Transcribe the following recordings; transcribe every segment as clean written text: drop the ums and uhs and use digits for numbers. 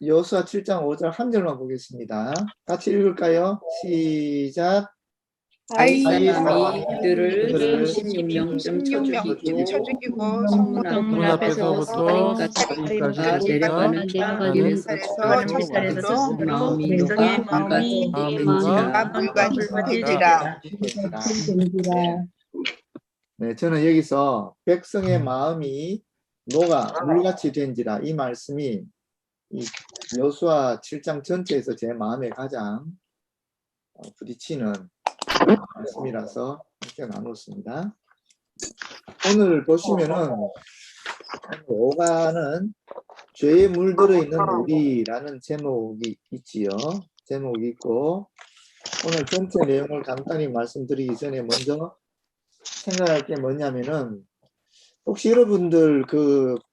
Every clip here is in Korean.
여호수아 7장 5절 한 절만 보겠습니다. 같이 읽을까요? 시작. 아이 사람이 그들을 그들을 36명쯤 쳐죽이고 성문 성문 앞에서 사다리까지 내려가는 길은 천살에서 마음이 백성의 노가 마음이 물같이 물같이 네, 저는 여기서 백성의 마음이 노가 물같이 된지라 이 말씀이 이 여호수아 7장 전체에서 제 마음에 가장 부딪히는 말씀이라서 이렇게 나눴습니다. 오늘 보시면은 5가는 죄에 물들어 있는 우리라는 제목이 있지요. 제목이 있고 오늘 전체 내용을 간단히 말씀드리기 전에 먼저 생각할 게 뭐냐면은 혹시 여러분들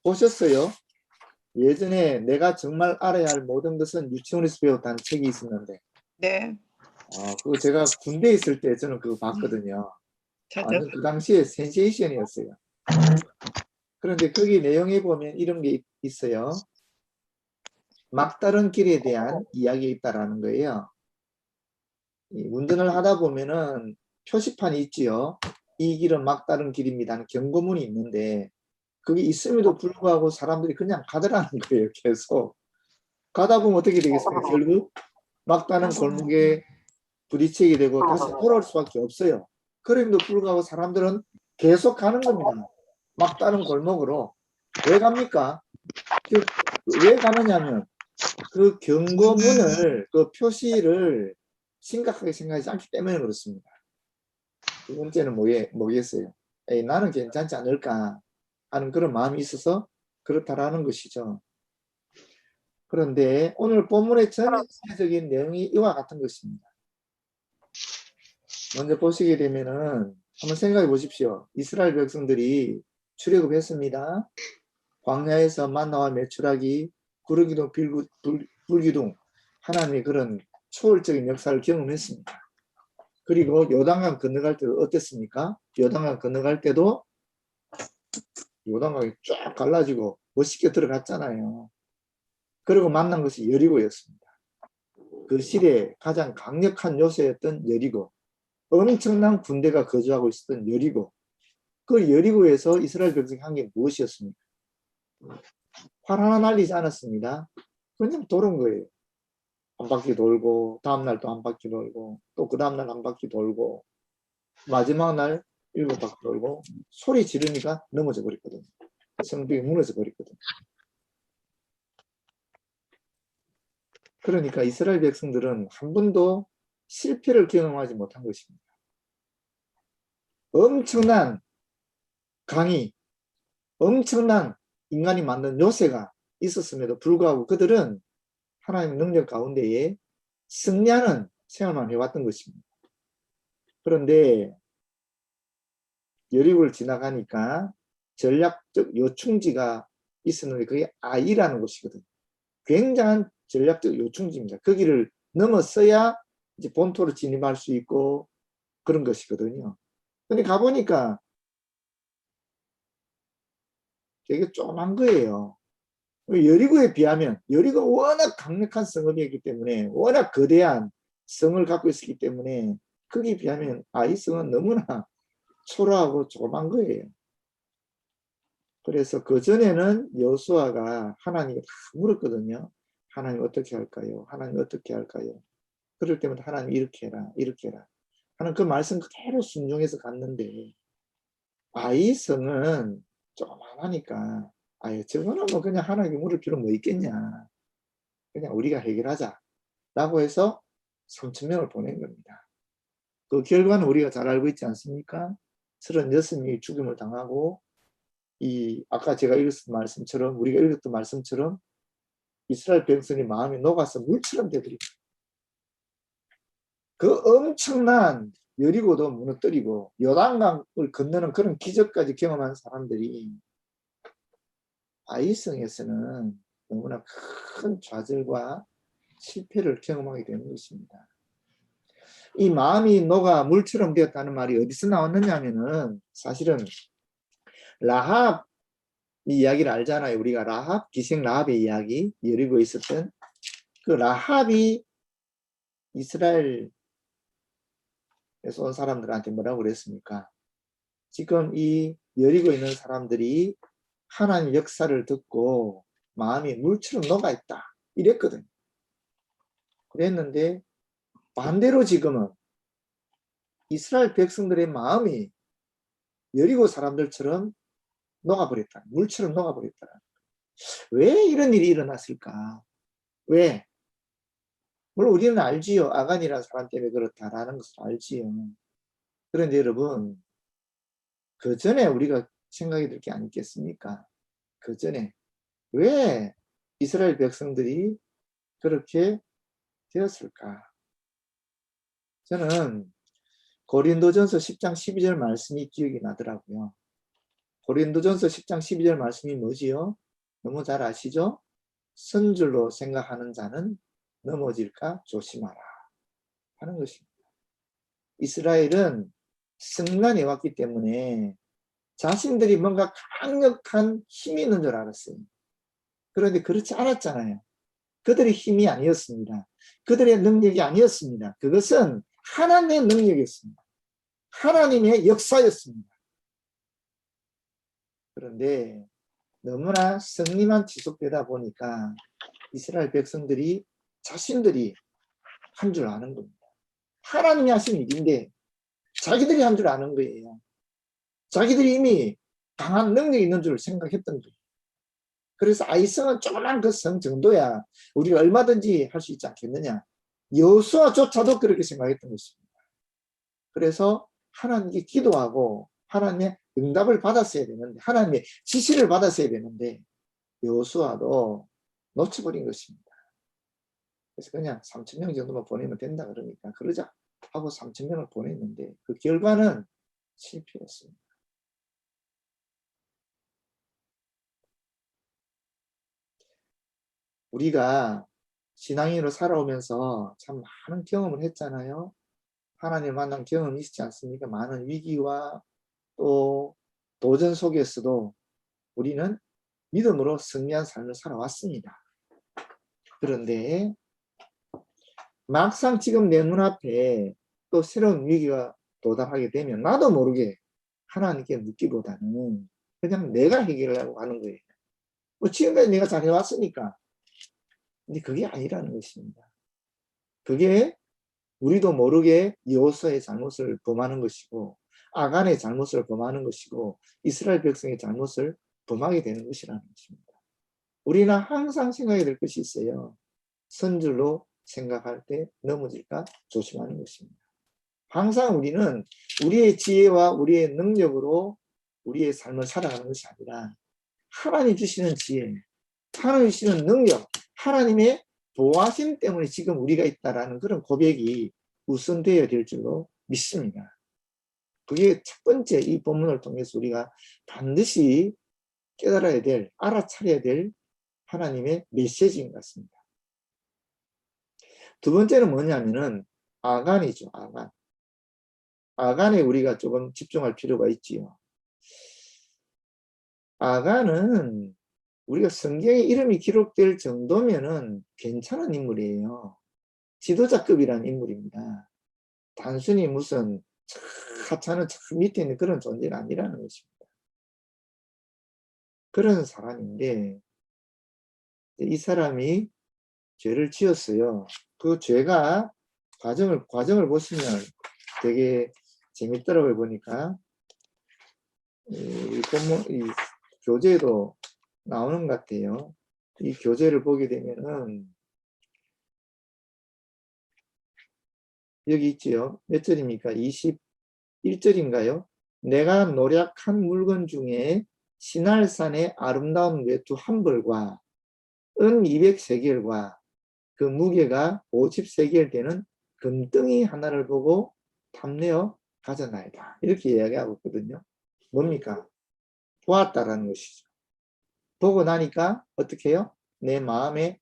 보셨어요? 예전에 내가 정말 알아야 할 모든 것은 유치원에서 배웠다는 책이 있었는데 네. 그거 제가 군대에 있을 때 저는 그거 봤거든요. 저도 그 당시에 센세이션이었어요. 그런데 거기 내용에 보면 이런 게 있어요. 막다른 길에 대한 이야기가 있다라는 거예요. 운전을 하다 보면은 표시판이 있지요. 이 길은 막다른 길입니다는 경고문이 있는데 그게 있음에도 불구하고 사람들이 그냥 가더라는 거예요. 계속 가다 보면 어떻게 되겠어요? 결국 막다른 골목에 부딪히게 되고 다시 돌아올 수밖에 없어요. 그럼에도 불구하고 사람들은 계속 가는 겁니다. 막다른 골목으로. 왜 갑니까? 왜 가느냐면 그 경고문을 그 표시를 심각하게 생각하지 않기 때문에 그렇습니다. 두 번째는 뭐겠어요? 나는 괜찮지 않을까 하는 그런 마음이 있어서 그렇다라는 것이죠. 그런데 오늘 본문의 전체적인 내용이 이와 같은 것입니다. 먼저 보시게 되면은 한번 생각해 보십시오. 이스라엘 백성들이 출애굽했습니다. 광야에서 만나와 메추라기, 구르기둥, 불기둥 하나님의 그런 초월적인 역사를 경험했습니다. 그리고 요단강 건너갈 때도 어땠습니까? 요단강 건너갈 때도 요단강이 쫙 갈라지고 멋있게 들어갔잖아요. 그리고 만난 것이 여리고였습니다. 그 시대에 가장 강력한 요새였던 여리고, 엄청난 군대가 거주하고 있었던 여리고, 그 여리고에서 이스라엘 백성이 한 게 무엇이었습니까? 활 하나 날리지 않았습니다. 그냥 도는 거예요. 한 바퀴 돌고 다음날 또 한 바퀴 돌고 또 그 다음날 한 바퀴 돌고 마지막 날 7바퀴 돌고 소리 지르니까 넘어져 버렸거든요. 성벽이 무너져 버렸거든요. 그러니까 이스라엘 백성들은 한 번도 실패를 경험하지 못한 것입니다. 엄청난 강이, 엄청난 인간이 만든 요새가 있었음에도 불구하고 그들은 하나님의 능력 가운데에 승리하는 생활만 해왔던 것입니다. 그런데 여리고를 지나가니까 전략적 요충지가 있었는데 그게 아이라는 곳이거든요. 굉장한 전략적 요충지입니다. 거기를 넘어서야 이제 본토로 진입할 수 있고 그런 것이거든요. 근데 가보니까 되게 조그만 거예요. 여리고에 비하면 여리고가 워낙 강력한 성읍이었기 때문에 워낙 거대한 성을 갖고 있었기 때문에 거기에 비하면 아이 성은 너무나 초라하고 조그만 거예요. 그래서 그 전에는 여호수아가 하나님께 다 물었거든요. 하나님 어떻게 할까요? 하나님 어떻게 할까요? 그럴 때마다 하나님 이렇게 해라, 이렇게 해라 하는 그 말씀 그대로 순종해서 갔는데 아이 성은 조그만하니까 저거는 뭐 그냥 하나님께 물을 필요 뭐 있겠냐. 그냥 우리가 해결하자 라고 해서 3,000명을 보낸 겁니다. 그 결과는 우리가 잘 알고 있지 않습니까? 36명이 죽임을 당하고 아까 제가 읽었던 말씀처럼 우리가 읽었던 말씀처럼 이스라엘 백성의 마음이 녹아서 물처럼 되버립니다. 그 엄청난 여리고도 무너뜨리고 요단강을 건너는 그런 기적까지 경험한 사람들이 아이성에서는 너무나 큰 좌절과 실패를 경험하게 되는 것입니다. 이 마음이 녹아 물처럼 되었다는 말이 어디서 나왔느냐 하면은 사실은 라합 이 이야기를 알잖아요. 우리가 라합, 기생 라합의 이야기, 여리고에 있었던 그 라합이 이스라엘에서 온 사람들한테 뭐라고 그랬습니까? 지금 이 여리고에 있는 사람들이 하나님 역사를 듣고 마음이 물처럼 녹아있다. 이랬거든요. 그랬는데 반대로 지금은 이스라엘 백성들의 마음이 여리고 사람들처럼 녹아버렸다. 물처럼 녹아버렸다. 왜 이런 일이 일어났을까? 왜? 물론 우리는 알지요. 아간이라는 사람 때문에 그렇다라는 것을 알지요. 그런데 여러분, 그 전에 우리가 생각이 들 게 아니겠습니까? 그 전에 왜 이스라엘 백성들이 그렇게 되었을까? 저는 고린도전서 10장 12절 말씀이 기억이 나더라고요. 고린도전서 10장 12절 말씀이 뭐지요? 너무 잘 아시죠? 선줄로 생각하는 자는 넘어질까 조심하라 하는 것입니다. 이스라엘은 승난이 왔기 때문에 자신들이 뭔가 강력한 힘이 있는 줄 알았어요. 그런데 그렇지 않았잖아요. 그들의 힘이 아니었습니다. 그들의 능력이 아니었습니다. 그것은 하나님의 능력이었습니다. 하나님의 역사였습니다. 그런데 너무나 승리만 지속되다 보니까 이스라엘 백성들이 자신들이 한 줄 아는 겁니다. 하나님이 하신 일인데 자기들이 한 줄 아는 거예요. 자기들이 이미 강한 능력이 있는 줄 생각했던 거예요. 그래서 아이성은 조그만 그 성 정도야 우리가 얼마든지 할 수 있지 않겠느냐. 여호수아조차도 그렇게 생각했던 것입니다. 그래서 하나님께 기도하고 하나님의 응답을 받았어야 되는데 하나님의 지시를 받았어야 되는데 여호수아도 놓쳐버린 것입니다. 그래서 그냥 3,000명 정도만 보내면 된다 그러니까 그러자 하고 3,000명을 보냈는데 그 결과는 실패했습니다. 우리가 신앙인으로 살아오면서 참 많은 경험을 했잖아요. 하나님 만난 경험이 있지 않습니까? 많은 위기와 또 도전 속에서도 우리는 믿음으로 승리한 삶을 살아왔습니다. 그런데 막상 지금 내 눈앞에 또 새로운 위기가 도달하게 되면 나도 모르게 하나님께 묻기보다는 그냥 내가 해결하려고 하는 거예요. 뭐 지금까지 내가 잘해왔으니까. 근데 그게 아니라는 것입니다. 그게 우리도 모르게 여호수아의 잘못을 범하는 것이고 아간의 잘못을 범하는 것이고 이스라엘 백성의 잘못을 범하게 되는 것이라는 것입니다. 우리는 항상 생각해야 될 것이 있어요. 선줄로 생각할 때 넘어질까 조심하는 것입니다. 항상 우리는 우리의 지혜와 우리의 능력으로 우리의 삶을 살아가는 것이 아니라 하나님 주시는 지혜, 하나님 주시는 능력, 하나님의 보호하심 때문에 지금 우리가 있다라는 그런 고백이 우선되어야 될 줄로 믿습니다. 그게 첫 번째 이 본문을 통해서 우리가 반드시 깨달아야 될, 알아차려야 될 하나님의 메시지인 것 같습니다. 두 번째는 뭐냐면은 아간이죠. 아간. 아간에 우리가 조금 집중할 필요가 있지요. 아간은 우리가 성경에 이름이 기록될 정도면은 괜찮은 인물이에요. 지도자급이라는 인물입니다. 단순히 무슨 하찮은 밑에 있는 그런 존재가 아니라는 것입니다. 그런 사람인데 이 사람이 죄를 지었어요. 그 죄가 과정을 보시면 되게 재밌더라고요. 보니까 이 교재에도 나오는 것 같아요. 이 교재를 보게 되면은 여기 있지요. 몇 절입니까? 21절인가요? 내가 노략한 물건 중에 시날산의 아름다운 외투 한 벌과 은 200세겔과 그 무게가 50세겔 되는 금덩이 하나를 보고 탐내어 가져나이다. 이렇게 이야기하고 있거든요. 뭡니까? 보았다라는 것이죠. 보고 나니까 어떻게 해요? 내 마음에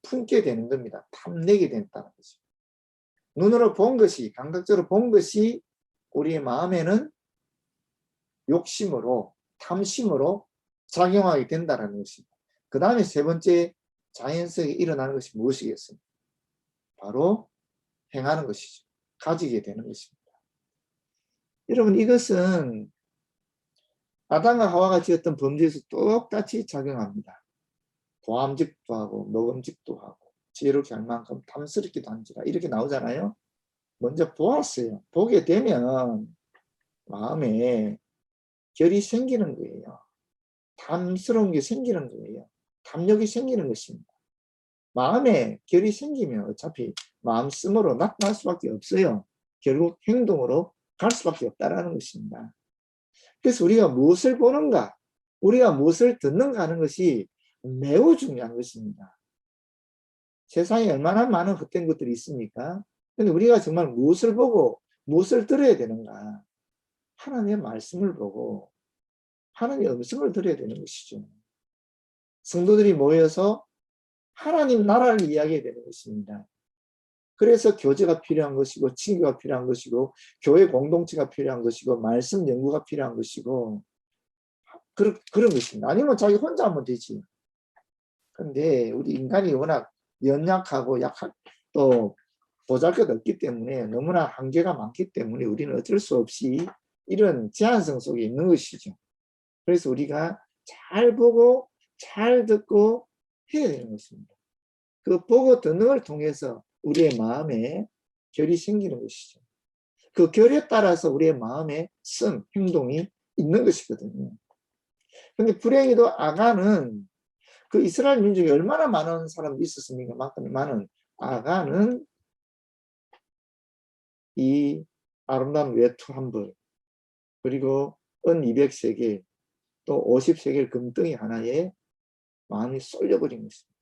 품게 되는 겁니다. 탐내게 된다는 거죠. 눈으로 본 것이, 감각적으로 본 것이 우리의 마음에는 욕심으로, 탐심으로 작용하게 된다는 것입니다. 그 다음에 세 번째 자연성이 일어나는 것이 무엇이겠습니까? 바로 행하는 것이죠. 가지게 되는 것입니다. 여러분, 이것은 아담과 하와가 지었던 범죄에서 똑같이 작용합니다. 보암직도 하고 먹음직도 하고 지혜롭게 할 만큼 탐스럽기도 한지라 이렇게 나오잖아요. 먼저 보았어요. 보게 되면 마음에 결이 생기는 거예요. 탐스러운 게 생기는 거예요. 탐욕이 생기는 것입니다. 마음에 결이 생기면 어차피 마음씀으로 나타날 수밖에 없어요. 결국 행동으로 갈 수밖에 없다는 것입니다. 그래서 우리가 무엇을 보는가, 우리가 무엇을 듣는가 하는 것이 매우 중요한 것입니다. 세상에 얼마나 많은 헛된 것들이 있습니까? 근데 우리가 정말 무엇을 보고 무엇을 들어야 되는가? 하나님의 말씀을 보고 하나님의 음성을 들어야 되는 것이죠. 성도들이 모여서 하나님 나라를 이야기해야 되는 것입니다. 그래서 교제가 필요한 것이고 친교가 필요한 것이고 교회 공동체가 필요한 것이고 말씀 연구가 필요한 것이고 그런 것입니다. 아니면 자기 혼자 하면 되지. 그런데 우리 인간이 워낙 연약하고 또 보잘것없기 때문에 너무나 한계가 많기 때문에 우리는 어쩔 수 없이 이런 제한성 속에 있는 것이죠. 그래서 우리가 잘 보고 잘 듣고 해야 되는 것입니다. 그 보고 듣는 걸 통해서 우리의 마음에 결이 생기는 것이죠. 그 결에 따라서 우리의 마음에 행동이 있는 것이거든요. 그런데 불행히도 아간은 그 이스라엘 민족이 얼마나 많은 사람이 있었습니까? 많은 아간은 이 아름다운 외투 한 벌, 그리고 은 200세겔, 또 50세겔 금덩이 하나에 마음이 쏠려버린 것입니다.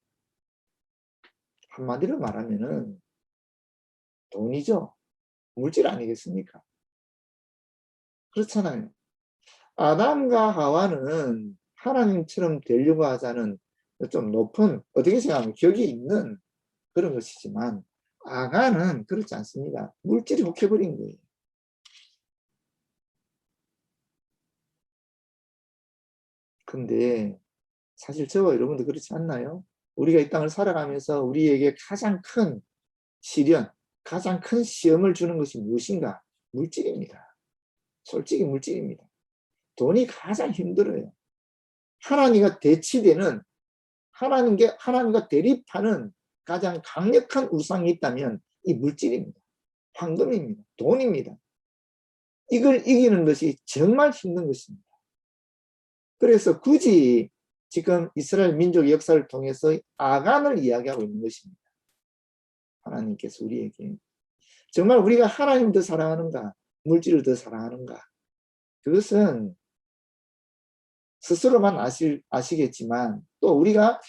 한마디로 말하면은 돈이죠. 물질 아니겠습니까? 그렇잖아요. 아담과 하와는 하나님처럼 되려고 하자는 좀 높은, 어떻게 생각하면 격이 있는 그런 것이지만 아간은 그렇지 않습니다. 물질이 혹해버린 거예요. 근데 사실 저와 여러분도 그렇지 않나요? 우리가 이 땅을 살아가면서 우리에게 가장 큰 시련, 가장 큰 시험을 주는 것이 무엇인가? 물질입니다. 솔직히 물질입니다. 돈이 가장 힘들어요. 하나님과 대치되는, 하나님과 대립하는 가장 강력한 우상이 있다면 이 물질입니다. 황금입니다. 돈입니다. 이걸 이기는 것이 정말 힘든 것입니다. 그래서 굳이 지금 이스라엘 민족의 역사를 통해서 아간을 이야기하고 있는 것입니다. 하나님께서 우리에게 정말 우리가 하나님을 더 사랑하는가, 물질을 더 사랑하는가, 그것은 스스로만 아시겠지만 또 우리가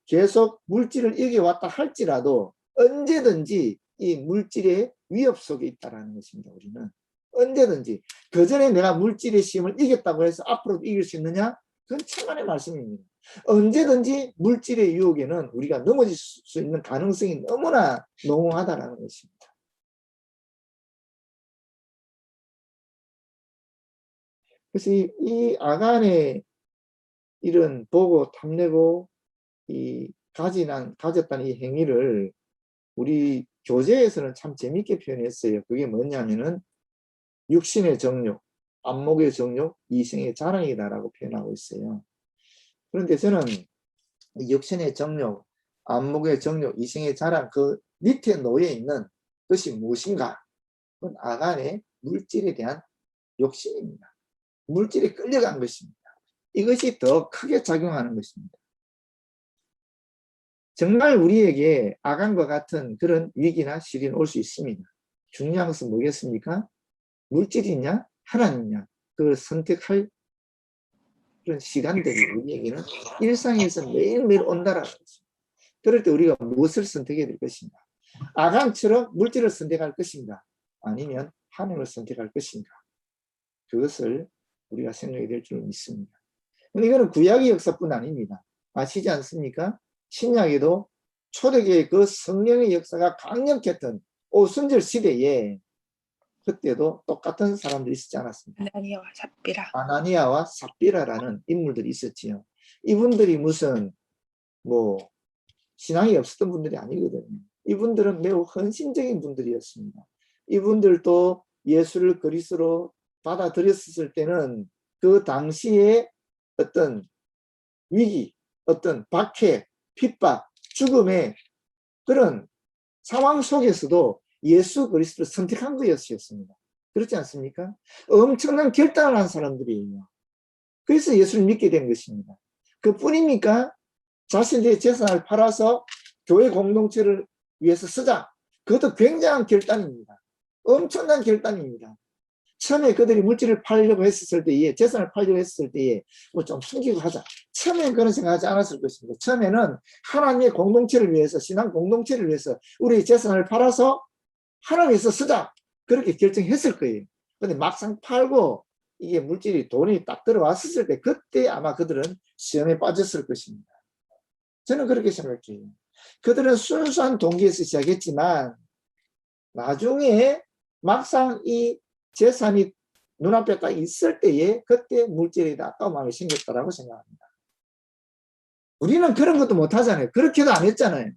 계속 물질을 이겨왔다 할지라도 언제든지 이 물질의 위협 속에 있다는 것입니다. 우리는 언제든지. 그전에 내가 물질의 시험을 이겼다고 해서 앞으로도 이길 수 있느냐? 그건 천만의 말씀입니다. 언제든지 물질의 유혹에는 우리가 넘어질 수 있는 가능성이 너무나 농후하다는 것입니다. 그래서 이 아간의 이런 보고 탐내고 가졌다는 이 행위를 우리 교재에서는 참 재밌게 표현했어요. 그게 뭐냐면은 육신의 정욕, 안목의 정욕, 이생의 자랑이다라고 표현하고 있어요. 그런데 저는 육신의 정욕, 안목의 정욕, 이생의 자랑 그 밑에 놓여 있는 것이 무엇인가? 그건 아간의 물질에 대한 욕심입니다. 물질에 끌려간 것입니다. 이것이 더 크게 작용하는 것입니다. 정말 우리에게 아간과 같은 그런 위기나 시련이 올 수 있습니다. 중요한 것은 뭐겠습니까? 물질이냐 하나님이냐, 그걸 선택할 그런 시간들이 우리에게는 일상에서 매일매일 온다라는 것입니다. 그럴 때 우리가 무엇을 선택해야 될 것인가? 아간처럼 물질을 선택할 것인가? 아니면 하나님을 선택할 것인가? 그것을 우리가 생각해야 될 줄 믿습니다. 이거는 구약의 역사뿐 아닙니다. 아시지 않습니까? 신약에도 초대교회 그 성령의 역사가 강력했던 오순절 시대에 그때도 똑같은 사람들이 있었지 않았습니까? 아나니아와 삽비라. 아나니아와 삽비라라는 인물들이 있었지요. 이분들이 무슨 뭐 신앙이 없었던 분들이 아니거든요. 이분들은 매우 헌신적인 분들이었습니다. 이분들도 예수를 그리스도로 받아들였을 때는 그 당시에 어떤 위기, 어떤 박해, 핍박, 죽음의 그런 상황 속에서도 예수 그리스도를 선택한 것이었습니다. 그렇지 않습니까? 엄청난 결단을 한 사람들이에요. 그래서 예수를 믿게 된 것입니다. 그뿐입니까? 자신들의 재산을 팔아서 교회 공동체를 위해서 쓰자. 그것도 굉장한 결단입니다. 엄청난 결단입니다. 처음에 그들이 물질을 팔려고 했을 때에, 재산을 팔려고 했을 때에 뭐 좀 숨기고 하자. 처음에는 그런 생각하지 않았을 것입니다. 처음에는 하나님의 공동체를 위해서, 신앙 공동체를 위해서 우리 재산을 팔아서 하나님 위해서 쓰자. 그렇게 결정했을 거예요. 근데 막상 팔고 이게 물질이 돈이 딱 들어왔을 때 그때 아마 그들은 시험에 빠졌을 것입니다. 저는 그렇게 생각해요. 그들은 순수한 동기에서 시작했지만 나중에 막상 이 재산이 눈앞에 딱 있을 때에 그때 물질에 아까운 마음이 생겼다라고 생각합니다. 우리는 그런 것도 못하잖아요. 그렇게도 안 했잖아요.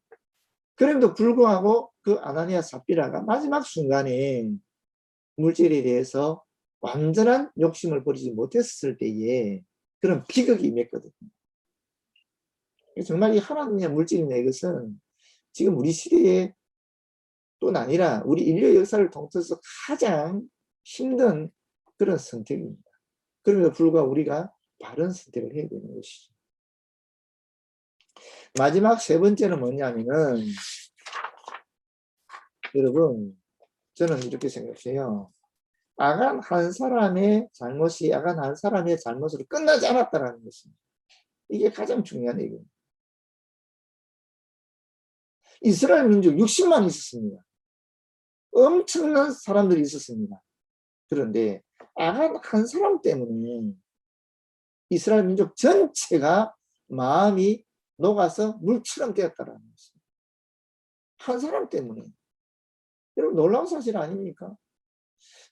그럼에도 불구하고 그 아나니아 삽비라가 마지막 순간에 물질에 대해서 완전한 욕심을 버리지 못했을 때에 그런 비극이 임했거든요. 정말 이 하나님의 물질이나 이것은 지금 우리 시대에 또 아니라 우리 인류 역사를 통틀어서 가장 힘든 그런 선택입니다. 그럼에도 불구하고 우리가 바른 선택을 해야 되는 것이죠. 마지막 세 번째는 뭐냐면은 여러분 저는 이렇게 생각해요. 아간 한 사람의 잘못이 아간 한 사람의 잘못으로 끝나지 않았다는 것입니다. 이게 가장 중요한 얘기입니다. 이스라엘 민족 60만 있었습니다. 엄청난 사람들이 있었습니다. 그런데 아간 한 사람 때문에 이스라엘 민족 전체가 마음이 녹아서 물처럼 되었다는 것입니다. 한 사람 때문에. 여러분 놀라운 사실 아닙니까?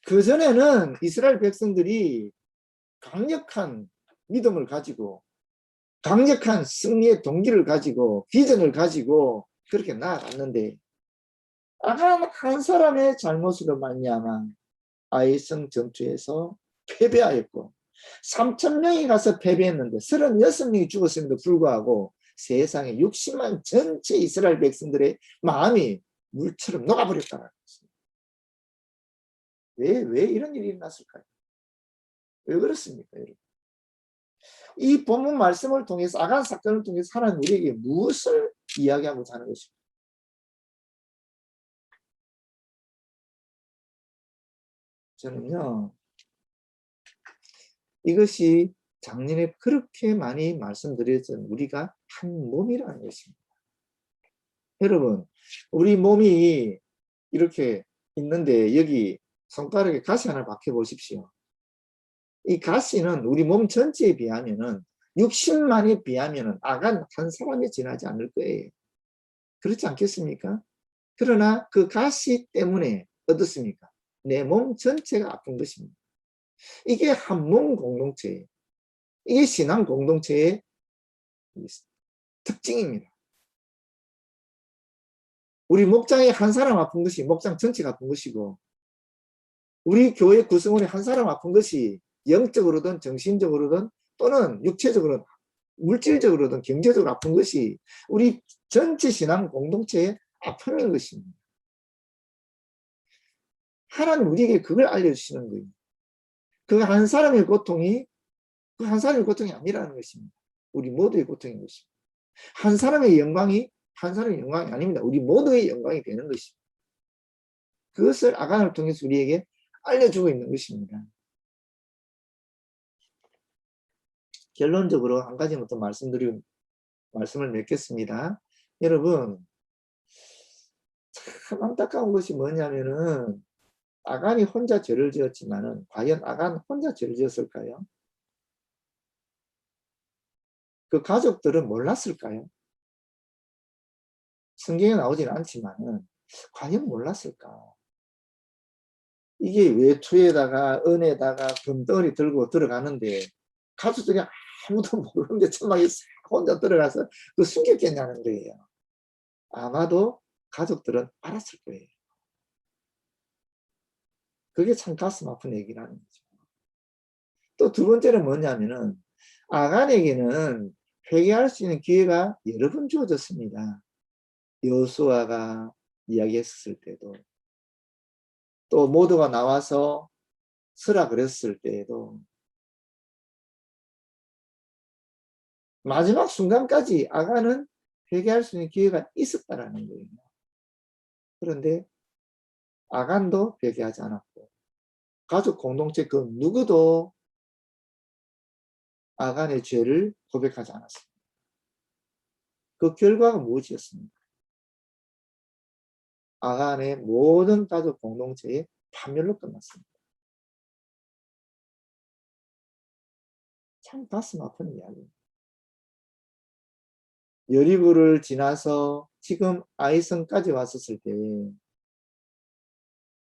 그전에는 이스라엘 백성들이 강력한 믿음을 가지고 강력한 승리의 동기를 가지고 비전을 가지고 그렇게 나아갔는데 아간 한 사람의 잘못으로 말미암아 아이성 전투에서 패배하였고 3,000명이 가서 패배했는데 36명이 죽었음에도 불구하고 세상에 60만 전체 이스라엘 백성들의 마음이 물처럼 녹아버렸다는 것입니다. 왜 이런 일이 일어났을까요? 왜 그렇습니까, 여러분? 이 본문 말씀을 통해서 아간 사건을 통해서 하나님 우리에게 무엇을 이야기하고자 하는 것입니까? 저는요, 이것이 작년에 그렇게 많이 말씀드렸던 우리가 한 몸이라는 것입니다. 여러분, 우리 몸이 이렇게 있는데 여기 손가락에 가시 하나 박혀 보십시오. 이 가시는 우리 몸 전체에 비하면은 60만에 비하면은 아간 한 사람이 지나지 않을 거예요. 그렇지 않겠습니까? 그러나 그 가시 때문에 어떻습니까? 내 몸 전체가 아픈 것입니다. 이게 한 몸 공동체예요. 이게 신앙 공동체의 특징입니다. 우리 목장에 한 사람 아픈 것이 목장 전체가 아픈 것이고 우리 교회 구성원이 한 사람 아픈 것이 영적으로든 정신적으로든 또는 육체적으로든 물질적으로든 경제적으로 아픈 것이 우리 전체 신앙 공동체의 아픔인 것입니다. 하나님 우리에게 그걸 알려주시는 거예요. 그 한 사람의 고통이 그 한 사람의 고통이 아니라는 것입니다. 우리 모두의 고통인 것입니다. 한 사람의 영광이 한 사람의 영광이 아닙니다. 우리 모두의 영광이 되는 것입니다. 그것을 아간을 통해서 우리에게 알려주고 있는 것입니다. 결론적으로 한 가지만 더 말씀을 맺겠습니다. 여러분, 참 안타까운 것이 뭐냐면은 아간이 혼자 죄를 지었지만은 과연 아간 혼자 죄를 지었을까요? 그 가족들은 몰랐을까요? 성경에 나오지는 않지만은 과연 몰랐을까? 이게 외투에다가 은에다가 금덩어리 들고 들어가는데 가족들이 아무도 모르는데 천막에 싹 혼자 들어가서 그 숨겼겠냐는 거예요. 아마도 가족들은 알았을 거예요. 그게 참 가슴 아픈 얘기라는 거죠. 또 두 번째는 뭐냐면은 아간에게는 회개할 수 있는 기회가 여러 번 주어졌습니다. 여호수아가 이야기했을 때도, 또 모두가 나와서 서라 그랬을 때에도, 마지막 순간까지 아간은 회개할 수 있는 기회가 있었다라는 거예요. 그런데 아간도 회개하지 않았고 가족 공동체 그 누구도 아간의 죄를 고백하지 않았습니다. 그 결과가 무엇이었습니까? 아간의 모든 가족 공동체의 파멸로 끝났습니다. 참 가슴 아픈 이야기입니다. 여리고를 지나서 지금 아이성까지 왔었을 때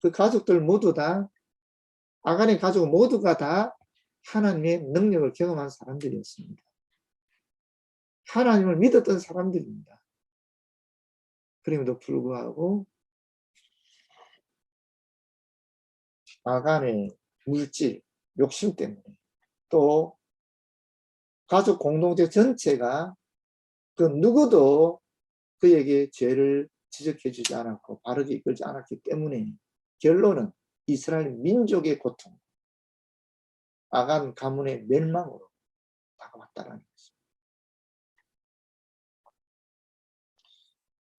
그 가족들 모두 다, 아간의 가족 모두가 다 하나님의 능력을 경험한 사람들이었습니다. 하나님을 믿었던 사람들입니다. 그럼에도 불구하고 아간의 물질, 욕심 때문에, 또 가족 공동체 전체가 그 누구도 그에게 죄를 지적해 주지 않았고 바르게 이끌지 않았기 때문에 결론은 이스라엘 민족의 고통, 아간 가문의 멸망으로 다가왔다는 것입니다.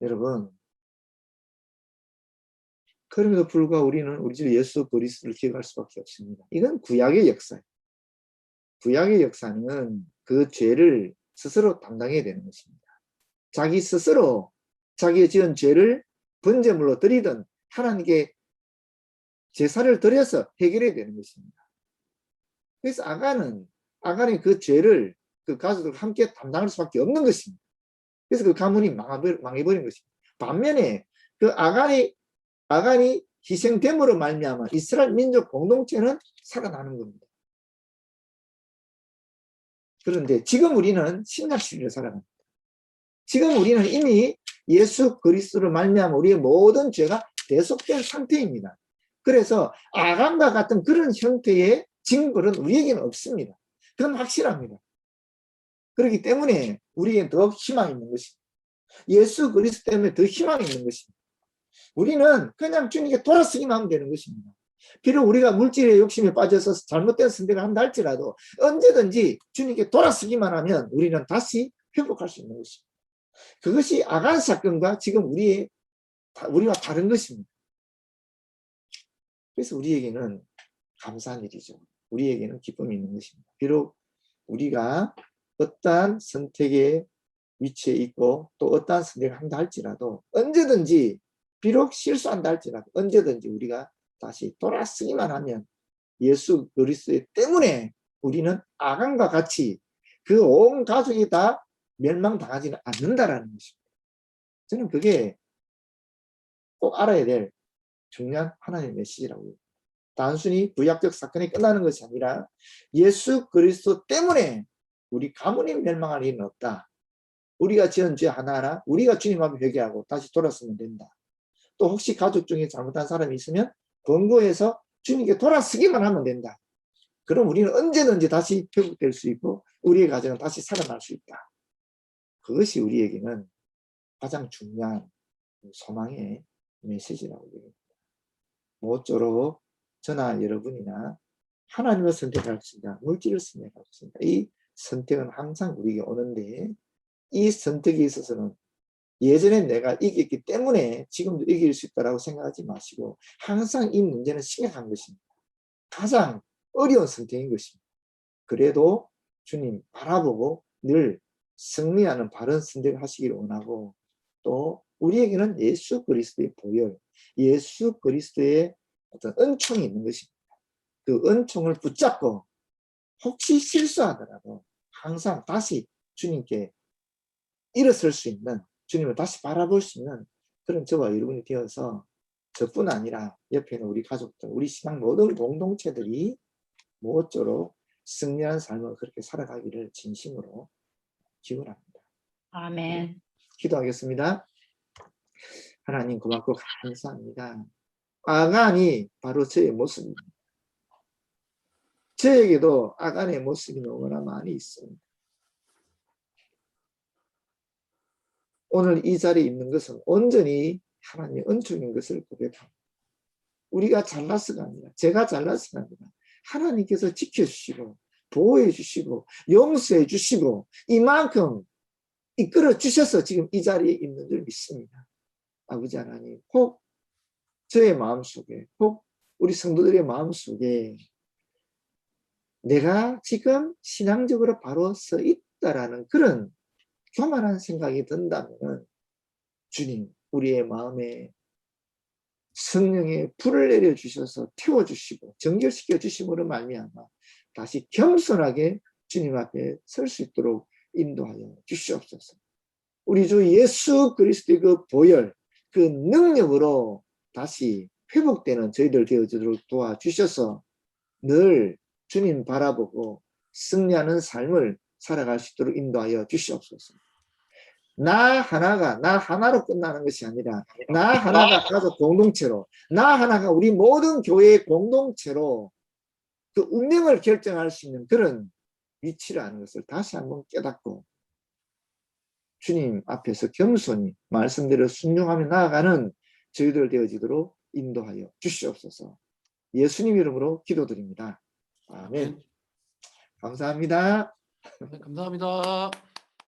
여러분, 그럼에도 불구하고 우리는 우리 주 예수 그리스도를 기억할 수밖에 없습니다. 이건 구약의 역사예요. 구약의 역사는 그 죄를 스스로 담당해야 되는 것입니다. 자기 스스로 자기의 지은 죄를 번제물로 드리든 하나님께 제사를 드려서 해결해야 되는 것입니다. 그래서 아간이 그 죄를 그 가족들과 함께 담당할 수밖에 없는 것입니다. 그래서 그 가문이 망해버린 것입니다. 반면에 그 아간이 희생됨으로 말미암아 이스라엘 민족 공동체는 살아나는 겁니다. 그런데 지금 우리는 신약 시대를 살아갑니다. 지금 우리는 이미 예수 그리스도로 말미암아 우리의 모든 죄가 대속된 상태입니다. 그래서 아간과 같은 그런 형태의 징벌은 우리에게는 없습니다. 그건 확실합니다. 그렇기 때문에 우리에게 더 희망이 있는 것입니다. 예수 그리스도 때문에 더 희망이 있는 것입니다. 우리는 그냥 주님께 돌아서기만 하면 되는 것입니다. 비록 우리가 물질의 욕심에 빠져서 잘못된 선택을 한다 할지라도 언제든지 주님께 돌아서기만 하면 우리는 다시 회복할 수 있는 것입니다. 그것이 아간 사건과 지금 우리와 다른 것입니다. 그래서 우리에게는 감사한 일이죠. 우리에게는 기쁨이 있는 것입니다. 비록 우리가 어떠한 선택의 위치에 있고 또 어떠한 선택을 한다 할지라도 언제든지, 비록 실수한다 할지라도 언제든지 우리가 다시 돌아서기만 하면 예수 그리스도 때문에 우리는 아간과 같이 그 온 가족이 다 멸망당하지는 않는다라는 것입니다. 저는 그게 꼭 알아야 될 중요한 하나님의 메시지라고요. 단순히 구약적 사건이 끝나는 것이 아니라 예수 그리스도 때문에 우리 가문이 멸망할 일은 없다. 우리가 지은 죄 하나하나 우리가 주님 앞에 회개하고 다시 돌아서면 된다. 또 혹시 가족 중에 잘못한 사람이 있으면 권고해서 주님께 돌아서기만 하면 된다. 그럼 우리는 언제든지 다시 회복될 수 있고 우리의 가정은 다시 살아날 수 있다. 그것이 우리에게는 가장 중요한 소망의 메시지라고 얘기합니다. 모쪼록 저나 여러분이나 하나님을 선택할 것인가 물질을 선택할 것인가, 이 선택은 항상 우리에게 오는데 이 선택에 있어서는 예전에 내가 이겼기 때문에 지금도 이길 수 있다고 생각하지 마시고 항상 이 문제는 심각한 것입니다. 가장 어려운 선택인 것입니다. 그래도 주님 바라보고 늘 승리하는 바른 선택을 하시기를 원하고, 또 우리에게는 예수 그리스도의 보혈, 예수 그리스도의 어떤 은총이 있는 것입니다. 그 은총을 붙잡고 혹시 실수하더라도 항상 다시 주님께 일어설 수 있는, 주님을 다시 바라볼 수 있는 그런 저와 여러분이 되어서 저뿐 아니라 옆에 있는 우리 가족들, 우리 신앙 모든 공동체들이 모쪼록 승리한 삶을 그렇게 살아가기를 진심으로 기원합니다. 아멘. 기도하겠습니다. 하나님 고맙고 감사합니다. 아간이 바로 저의 모습입니다. 저에게도 아간의 모습이 너무나 많이 있습니다. 오늘 이 자리에 있는 것은 온전히 하나님의 은총인 것을 고백합니다. 우리가 잘나서가 아니라, 제가 잘나서가 아니라 하나님께서 지켜주시고 보호해 주시고 용서해 주시고 이만큼 이끌어 주셔서 지금 이 자리에 있는 줄 믿습니다. 아버지 하나님, 혹 저의 마음속에, 혹 우리 성도들의 마음속에 내가 지금 신앙적으로 바로 서 있다라는 그런 교만한 생각이 든다면 주님, 우리의 마음에 성령의 불을 내려주셔서 태워주시고 정결시켜 주심으로 말미암아 다시 겸손하게 주님 앞에 설 수 있도록 인도하여 주시옵소서. 우리 주 예수 그리스도의 그 보혈, 그 능력으로 다시 회복되는 저희들 되어지도록 도와주셔서 늘 주님 바라보고 승리하는 삶을 살아갈 수 있도록 인도하여 주시옵소서. 나 하나로 끝나는 것이 아니라 나 하나가 가족 공동체로, 나 하나가 우리 모든 교회의 공동체로 그 운명을 결정할 수 있는 그런 위치라는 것을 다시 한번 깨닫고 주님 앞에서 겸손히 말씀대로 순종하며 나아가는 저희들 되어지도록 인도하여 주시옵소서. 예수님 이름으로 기도드립니다. 아멘. 감사합니다. 네, 감사합니다.